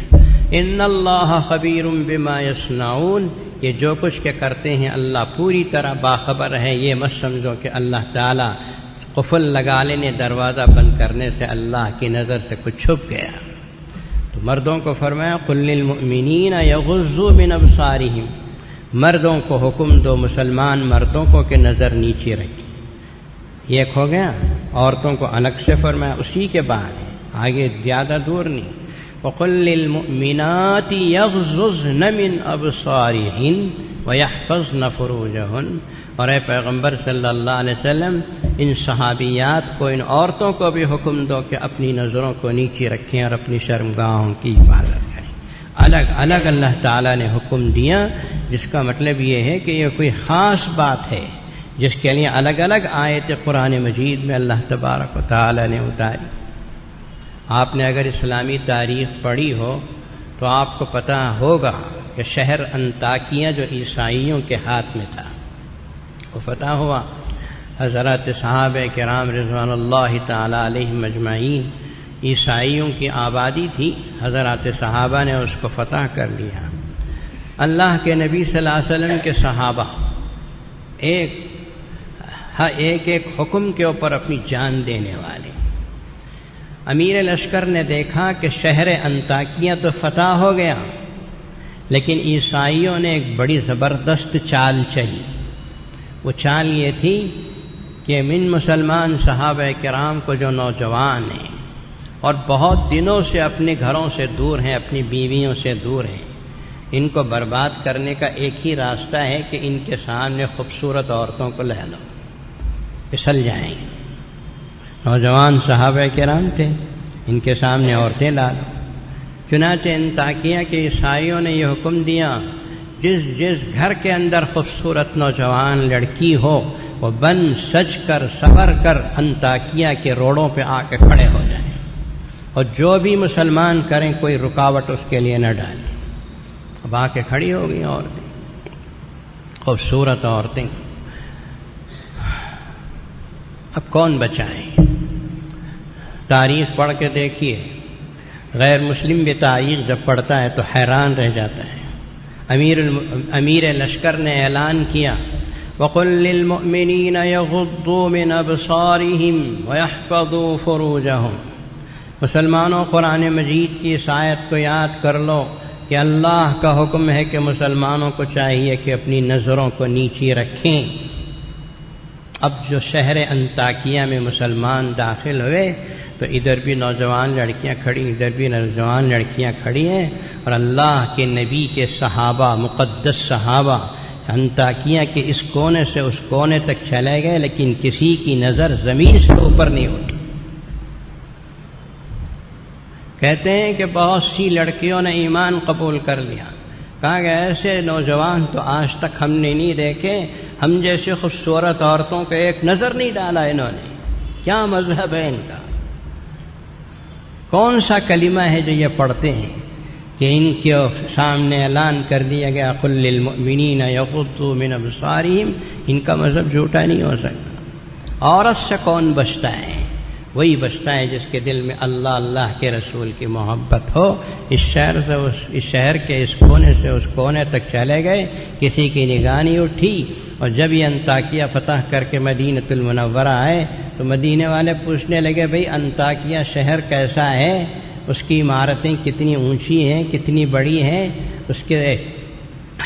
ان اللہ خبیر بما یصنعون، یہ جو کچھ کے کرتے ہیں اللہ پوری طرح باخبر ہے۔ یہ مت سمجھو کہ اللہ تعالیٰ قفل لگا لینے، دروازہ بند کرنے سے اللہ کی نظر سے کچھ چھپ گیا۔ تو مردوں کو فرمایا قل للمؤمنین یغضوا من ابصارہم، مردوں کو حکم دو، مسلمان مردوں کو کہ نظر نیچے رکھیں۔ یہ ایک ہو گیا، عورتوں کو الگ سے فرمایا، اسی کے بعد ہے، آگے زیادہ دور نہیں۔ وقل للمؤمنات یغضضن من ابصارہن ویحفظن فروجہن، اور اے پیغمبر صلی اللہ علیہ وسلم ان صحابیات کو، ان عورتوں کو بھی حکم دو کہ اپنی نظروں کو نیچے رکھیں اور اپنی شرمگاہوں کی حفاظت کریں۔ الگ الگ اللہ تعالیٰ نے حکم دیا، جس کا مطلب یہ ہے کہ یہ کوئی خاص بات ہے جس کے لیے الگ الگ آیت قرآن مجید میں اللہ تبارک و تعالیٰ نے اتاری۔ آپ نے اگر اسلامی تاریخ پڑھی ہو تو آپ کو پتہ ہوگا کہ شہر انطاکیہ جو عیسائیوں کے ہاتھ میں تھا، وہ فتح ہوا، حضرات صحابہ کرام رضوان اللہ تعالی علیہم اجمعین، عیسائیوں کی آبادی تھی، حضرات صحابہ نے اس کو فتح کر لیا۔ اللہ کے نبی صلی اللہ علیہ وسلم کے صحابہ ایک ایک حکم کے اوپر اپنی جان دینے والے۔ امیر لشکر نے دیکھا کہ شہر انطاکیہ تو فتح ہو گیا، لیکن عیسائیوں نے ایک بڑی زبردست چال چلی۔ وہ چال یہ تھی کہ من مسلمان صحابہ کرام کو جو نوجوان ہیں اور بہت دنوں سے اپنے گھروں سے دور ہیں، اپنی بیویوں سے دور ہیں، ان کو برباد کرنے کا ایک ہی راستہ ہے کہ ان کے سامنے خوبصورت عورتوں کو لے لو، پھسل جائیں گے۔ نوجوان صحابہ کرام تھے، ان کے سامنے عورتیں لا لو۔ چنانچہ انطاکیہ کے عیسائیوں نے یہ حکم دیا، جس گھر کے اندر خوبصورت نوجوان لڑکی ہو وہ بن سج کر سور کر انطاکیہ کے روڑوں پہ آ کے کھڑے ہو جائیں، اور جو بھی مسلمان کریں کوئی رکاوٹ اس کے لیے نہ ڈالیں۔ اب آ کے کھڑی ہو گئی عورتیں، خوبصورت عورتیں۔ اب کون بچائیں؟ تاریخ پڑھ کے دیکھیے، غیر مسلم بھی تاریخ جب پڑھتا ہے تو حیران رہ جاتا ہے۔ امیر لشکر نے اعلان کیا وَقُلْ لِلْمُؤْمِنِينَ يَغُضُّوا مِنْ أَبْصَارِهِمْ وَيَحْفَظُوا فُرُوجَهُمْ، مسلمانوں قرآن مجید کی اس آیت کو یاد کر لو کہ اللہ کا حکم ہے کہ مسلمانوں کو چاہیے کہ اپنی نظروں کو نیچی رکھیں۔ اب جو شہر انطاکیہ میں مسلمان داخل ہوئے تو ادھر بھی نوجوان لڑکیاں کھڑی، ادھر بھی نوجوان لڑکیاں کھڑی ہیں، اور اللہ کے نبی کے صحابہ، مقدس صحابہ انطاکیہ کے اس کونے سے اس کونے تک چلے گئے، لیکن کسی کی نظر زمین سے اوپر نہیں اٹھی۔ کہتے ہیں کہ بہت سی لڑکیوں نے ایمان قبول کر لیا، کہا کہ ایسے نوجوان تو آج تک ہم نے نہیں دیکھے، ہم جیسے خوبصورت عورتوں کو ایک نظر نہیں ڈالا انہوں نے۔ کیا مذہب ہے ان کا؟ کون سا کلمہ ہے جو یہ پڑھتے ہیں کہ ان کے سامنے اعلان کر دیا گیا قل للمؤمنین یغضوا من ابصارہم؟ ان کا مذہب جھوٹا نہیں ہو سکتا۔ عورت سے کون بچتا ہے؟ وہی بچتا ہے جس کے دل میں اللہ، اللہ کے رسول کی محبت ہو۔ اس شہر سے اس شہر کے اس کونے سے اس کونے تک چلے گئے، کسی کی نگاہ نہیں اٹھی، اور جب یہ انطاکیہ فتح کر کے مدینۃ المنورہ آئے تو مدینے والے پوچھنے لگے بھئی انطاکیہ شہر کیسا ہے، اس کی عمارتیں کتنی اونچی ہیں، کتنی بڑی ہیں، اس کے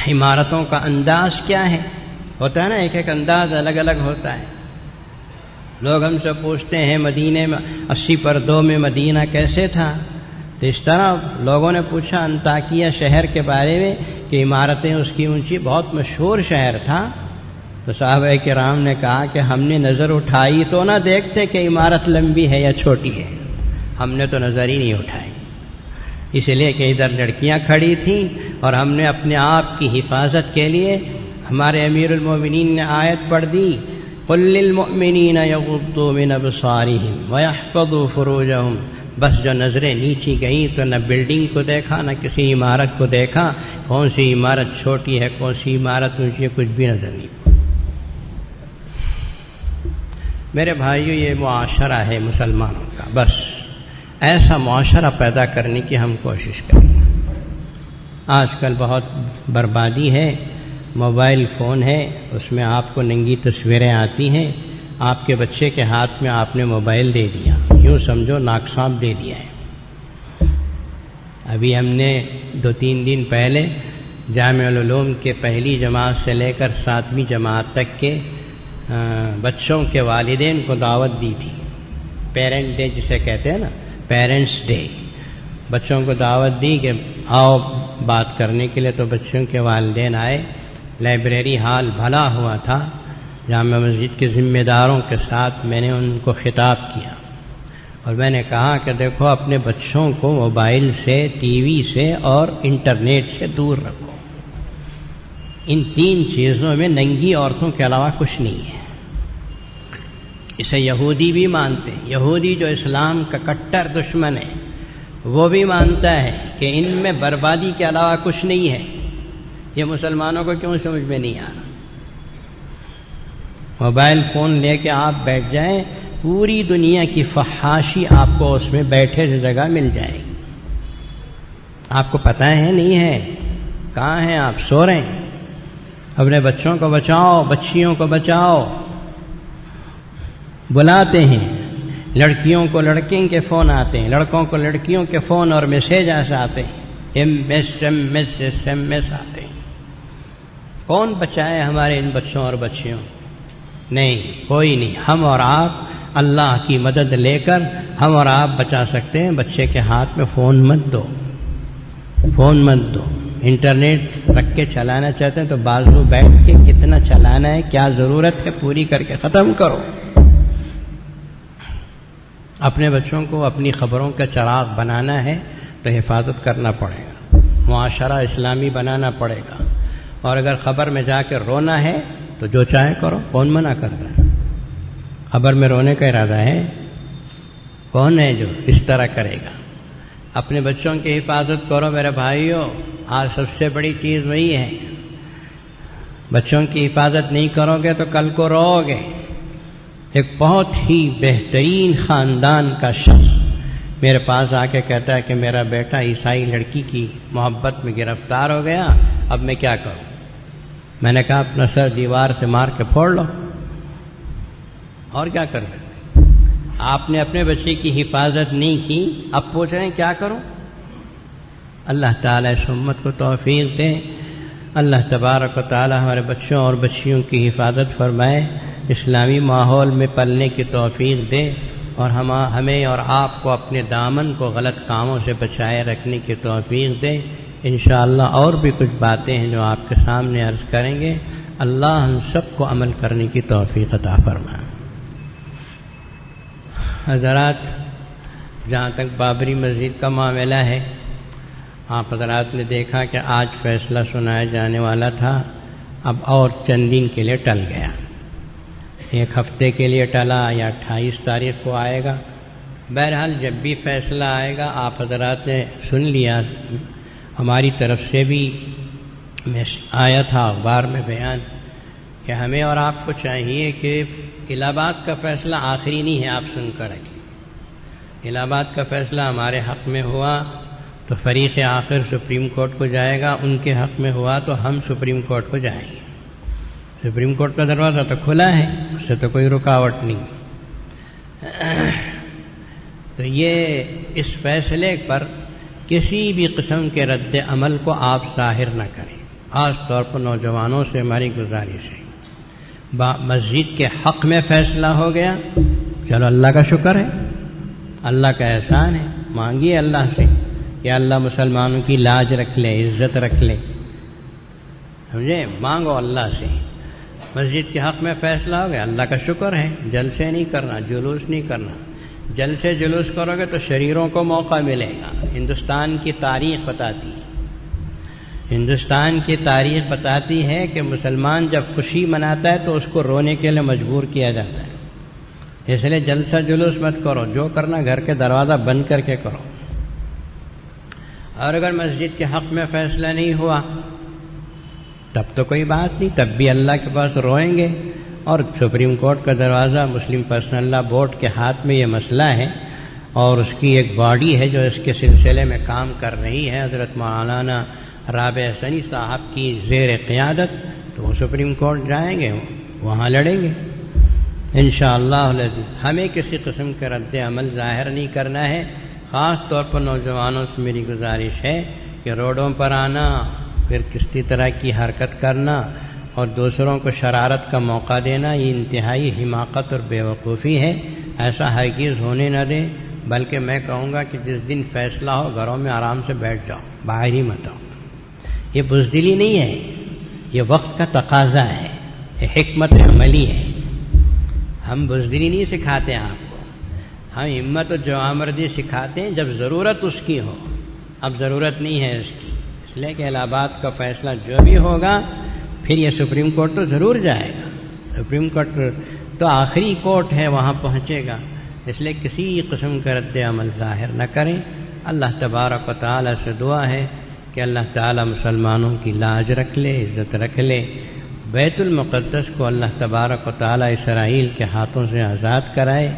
عمارتوں کا انداز کیا ہے؟ ہوتا ہے نا، ایک ایک انداز الگ الگ ہوتا ہے۔ لوگ ہم سے پوچھتے ہیں مدینے میں 80/2 میں مدینہ کیسے تھا؟ تو اس طرح لوگوں نے پوچھا انطاکیہ شہر کے بارے میں کہ عمارتیں اس کی اونچی، بہت مشہور شہر تھا۔ تو صحابہ کرام نے کہا کہ ہم نے نظر اٹھائی تو نہ دیکھتے کہ عمارت لمبی ہے یا چھوٹی ہے، ہم نے تو نظر ہی نہیں اٹھائی، اس لیے کہ ادھر لڑکیاں کھڑی تھیں، اور ہم نے اپنے آپ کی حفاظت کے لیے ہمارے امیر المومنین نے آیت پڑھ دی قل للمؤمنین یغضوا من ابصارہم ویحفظوا فروجہم۔ بس جو نظریں نیچی گئیں تو نہ بلڈنگ کو دیکھا، نہ کسی عمارت کو دیکھا، کون سی عمارت چھوٹی ہے، کون سی عمارت اونچی ہے، کچھ بھی نظر نہیں۔ میرے بھائیو یہ معاشرہ ہے مسلمانوں کا، بس ایسا معاشرہ پیدا کرنے کی ہم کوشش کریں۔ آج کل بہت بربادی ہے، موبائل فون ہے، اس میں آپ کو ننگی تصویریں آتی ہیں، آپ کے بچے کے ہاتھ میں آپ نے موبائل دے دیا، یوں سمجھو ناک سانپ دے دیا ہے۔ ابھی ہم نے 2-3 دن پہلے جامعہ العلوم کے پہلی جماعت سے لے کر 7ویں جماعت تک کے بچوں کے والدین کو دعوت دی تھی، پیرنٹ ڈے جسے کہتے ہیں نا، پیرنٹس ڈے، بچوں کو دعوت دی کہ آؤ بات کرنے کے لیے، تو بچوں کے والدین آئے۔ لائبریری ہال بھلا ہوا تھا، جامع مسجد کے ذمہ داروں کے ساتھ میں نے ان کو خطاب کیا اور میں نے کہا کہ دیکھو اپنے بچوں کو موبائل سے، ٹی وی سے اور انٹرنیٹ سے دور رکھو، ان 3 چیزوں میں ننگی عورتوں کے علاوہ کچھ نہیں ہے۔ اسے یہودی بھی مانتے ہیں، یہودی جو اسلام کا کٹر دشمن ہے وہ بھی مانتا ہے کہ ان میں بربادی کے علاوہ کچھ نہیں ہے۔ یہ مسلمانوں کو کیوں سمجھ میں نہیں آ رہا؟ موبائل فون لے کے آپ بیٹھ جائیں، پوری دنیا کی فحاشی آپ کو اس میں بیٹھے جگہ مل جائے گی۔ آپ کو پتہ ہے نہیں ہے؟ کہاں ہیں آپ؟ سو رہے ہیں؟ اپنے بچوں کو بچاؤ، بچیوں کو بچاؤ۔ بلاتے ہیں، لڑکیوں کو لڑکیں کے فون آتے ہیں، لڑکوں کو لڑکیوں کے فون اور میسیج آتے ہیں، ایم ایس آتے ہیں۔ کون بچائے ہمارے ان بچوں اور بچیوں؟ نہیں، کوئی نہیں۔ ہم اور آپ اللہ کی مدد لے کر ہم اور آپ بچا سکتے ہیں۔ بچے کے ہاتھ میں فون مت دو، فون مت دو۔ انٹرنیٹ رکھ کے چلانا چاہتے ہیں تو بازو بیٹھ کے کتنا چلانا ہے، کیا ضرورت ہے، پوری کر کے ختم کرو۔ اپنے بچوں کو اپنی خبروں کا چراغ بنانا ہے تو حفاظت کرنا پڑے گا، معاشرہ اسلامی بنانا پڑے گا۔ اور اگر خبر میں جا کے رونا ہے تو جو چاہے کرو، کون منع کرتا ہے؟ خبر میں رونے کا ارادہ ہے؟ کون ہے جو اس طرح کرے گا؟ اپنے بچوں کی حفاظت کرو میرے بھائیوں، آج سب سے بڑی چیز وہی ہے۔ بچوں کی حفاظت نہیں کرو گے تو کل کو رو گے۔ ایک بہت ہی بہترین خاندان کا شخص میرے پاس آ کے کہتا ہے کہ میرا بیٹا عیسائی لڑکی کی محبت میں گرفتار ہو گیا، اب میں کیا کروں؟ میں نے کہا اپنا سر دیوار سے مار کے پھوڑ لو، اور کیا کر سکتے؟ آپ نے اپنے بچے کی حفاظت نہیں کی، اب پوچھ رہے ہیں کیا کروں؟ اللہ تعالیٰ اس امت کو توفیق دے، اللہ تبارک و تعالیٰ ہمارے بچوں اور بچیوں کی حفاظت فرمائے، اسلامی ماحول میں پلنے کی توفیق دے، اور ہمیں اور آپ کو اپنے دامن کو غلط کاموں سے بچائے رکھنے کی توفیق دے۔ انشاءاللہ اور بھی کچھ باتیں ہیں جو آپ کے سامنے عرض کریں گے۔ اللہ ہم سب کو عمل کرنے کی توفیق عطا فرمائے۔ حضرات، جہاں تک بابری مسجد کا معاملہ ہے، آپ حضرات نے دیکھا کہ آج فیصلہ سنایا جانے والا تھا، اب اور چند دن کے لیے ٹل گیا، 1 ہفتے کے لیے ٹلا یا 28 تاریخ کو آئے گا۔ بہرحال جب بھی فیصلہ آئے گا، آپ حضرات نے سن لیا، ہماری طرف سے بھی آیا تھا اخبار میں بیان کہ ہمیں اور آپ کو چاہیے کہ الہ آباد کا فیصلہ آخری نہیں ہے، آپ سن کر رکھیں۔ الہ آباد کا فیصلہ ہمارے حق میں ہوا تو فریق آخر سپریم کورٹ کو جائے گا، ان کے حق میں ہوا تو ہم سپریم کورٹ کو جائیں گے۔ سپریم کورٹ کا دروازہ تو کھلا ہے، اس سے تو کوئی رکاوٹ نہیں۔ تو یہ اس فیصلے پر کسی بھی قسم کے رد عمل کو آپ ظاہر نہ کریں۔ خاص طور پر نوجوانوں سے ہماری گزارش ہے، مسجد کے حق میں فیصلہ ہو گیا، چلو اللہ کا شکر ہے، اللہ کا احسان ہے، مانگیے اللہ سے کہ اللہ مسلمانوں کی لاج رکھ لے، عزت رکھ لے، سمجھے؟ مانگو اللہ سے۔ مسجد کے حق میں فیصلہ ہو گیا، اللہ کا شکر ہے، جلسے نہیں کرنا، جلوس نہیں کرنا۔ جلسے جلوس کرو گے تو شریروں کو موقع ملے گا۔ ہندوستان کی تاریخ بتاتی ہے، ہندوستان کی تاریخ بتاتی ہے کہ مسلمان جب خوشی مناتا ہے تو اس کو رونے کے لیے مجبور کیا جاتا ہے۔ اس لیے جلسہ جلوس مت کرو، جو کرنا گھر کے دروازہ بند کر کے کرو۔ اور اگر مسجد کے حق میں فیصلہ نہیں ہوا تب تو کوئی بات نہیں، تب بھی اللہ کے پاس روئیں گے، اور سپریم کورٹ کا دروازہ مسلم پرسنل لا بورڈ کے ہاتھ میں یہ مسئلہ ہے، اور اس کی ایک باڈی ہے جو اس کے سلسلے میں کام کر رہی ہے، حضرت مولانا رابع حسنی صاحب کی زیر قیادت، تو وہ سپریم کورٹ جائیں گے، وہاں لڑیں گے انشاءاللہ العزیز۔ ہمیں کسی قسم کا رد عمل ظاہر نہیں کرنا ہے۔ خاص طور پر نوجوانوں سے میری گزارش ہے کہ روڈوں پر آنا، پھر کسی طرح کی حرکت کرنا اور دوسروں کو شرارت کا موقع دینا، یہ انتہائی حماقت اور بے وقوفی ہے۔ ایسا ہرگز ہونے نہ دیں، بلکہ میں کہوں گا کہ جس دن فیصلہ ہو گھروں میں آرام سے بیٹھ جاؤ، باہر ہی مت آؤ۔ یہ بزدلی نہیں ہے، یہ وقت کا تقاضا ہے، یہ حکمت عملی ہے۔ ہم بزدلی نہیں سکھاتے آپ کو، ہم ہمت و جوامردی سکھاتے ہیں جب ضرورت اس کی ہو۔ اب ضرورت نہیں ہے اس کی، اس لیے کہ الہ آباد کا فیصلہ جو بھی ہوگا پھر یہ سپریم کورٹ تو ضرور جائے گا، سپریم کورٹ تو آخری کورٹ ہے، وہاں پہنچے گا۔ اس لیے کسی قسم کا رد عمل ظاہر نہ کریں۔ اللہ تبارک و تعالیٰ سے دعا ہے کہ اللہ تعالیٰ مسلمانوں کی لاج رکھ لے، عزت رکھ لے۔ بیت المقدس کو اللہ تبارک و تعالیٰ اسرائیل کے ہاتھوں سے آزاد کرائے،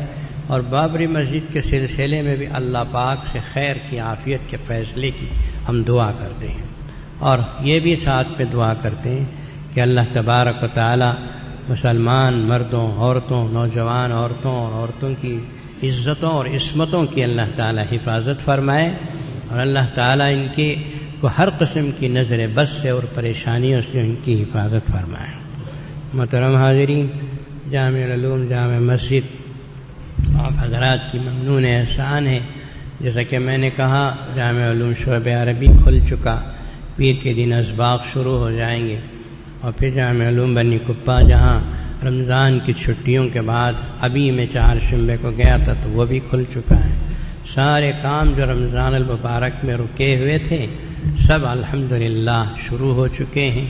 اور بابری مسجد کے سلسلے میں بھی اللہ پاک سے خیر کی، عافیت کے فیصلے کی ہم دعا کرتے ہیں، اور یہ بھی ساتھ میں دعا کرتے ہیں کہ اللہ تبارک و تعالیٰ مسلمان مردوں، عورتوں، نوجوان عورتوں اور عورتوں کی عزتوں اور عصمتوں کی اللہ تعالیٰ حفاظت فرمائے، اور اللہ تعالیٰ ان کی کو ہر قسم کی نظر بد سے اور پریشانیوں سے ان کی حفاظت فرمائے۔ محترم حاضرین، جامع العلوم جامع مسجد آپ حضرات کی ممنون احسان ہے۔ جیسا کہ میں نے کہا، جامع علوم شعبہ عربی کھل چکا، پیر کے دن اسباق شروع ہو جائیں گے، اور پھر جامع علوم بنی کپا جہاں رمضان کی چھٹیوں کے بعد ابھی میں 4 شنبے کو گیا تھا تو وہ بھی کھل چکا ہے۔ سارے کام جو رمضان المبارک میں رکے ہوئے تھے سب الحمدللہ شروع ہو چکے ہیں۔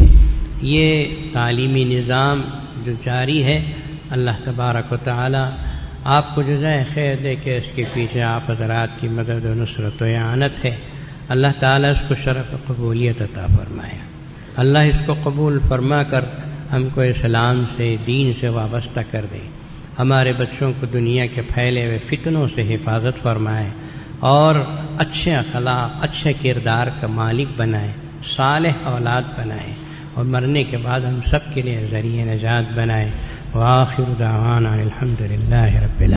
یہ تعلیمی نظام جو جاری ہے، اللہ تبارک و تعالی آپ کو جزائے خیر دے کہ اس کے پیچھے آپ حضرات کی مدد و نصرت و اعانت ہے۔ اللہ تعالیٰ اس کو شرف و قبولیت عطا فرمائے۔ اللہ اس کو قبول فرما کر ہم کو اسلام سے، دین سے وابستہ کر دے، ہمارے بچوں کو دنیا کے پھیلے ہوئے فتنوں سے حفاظت فرمائے، اور اچھے اخلاق، اچھے کردار کا مالک بنائے، صالح اولاد بنائے، اور مرنے کے بعد ہم سب کے لیے ذریعہ نجات بنائے۔ وآخر دعوانا الحمدللہ رب العالمین۔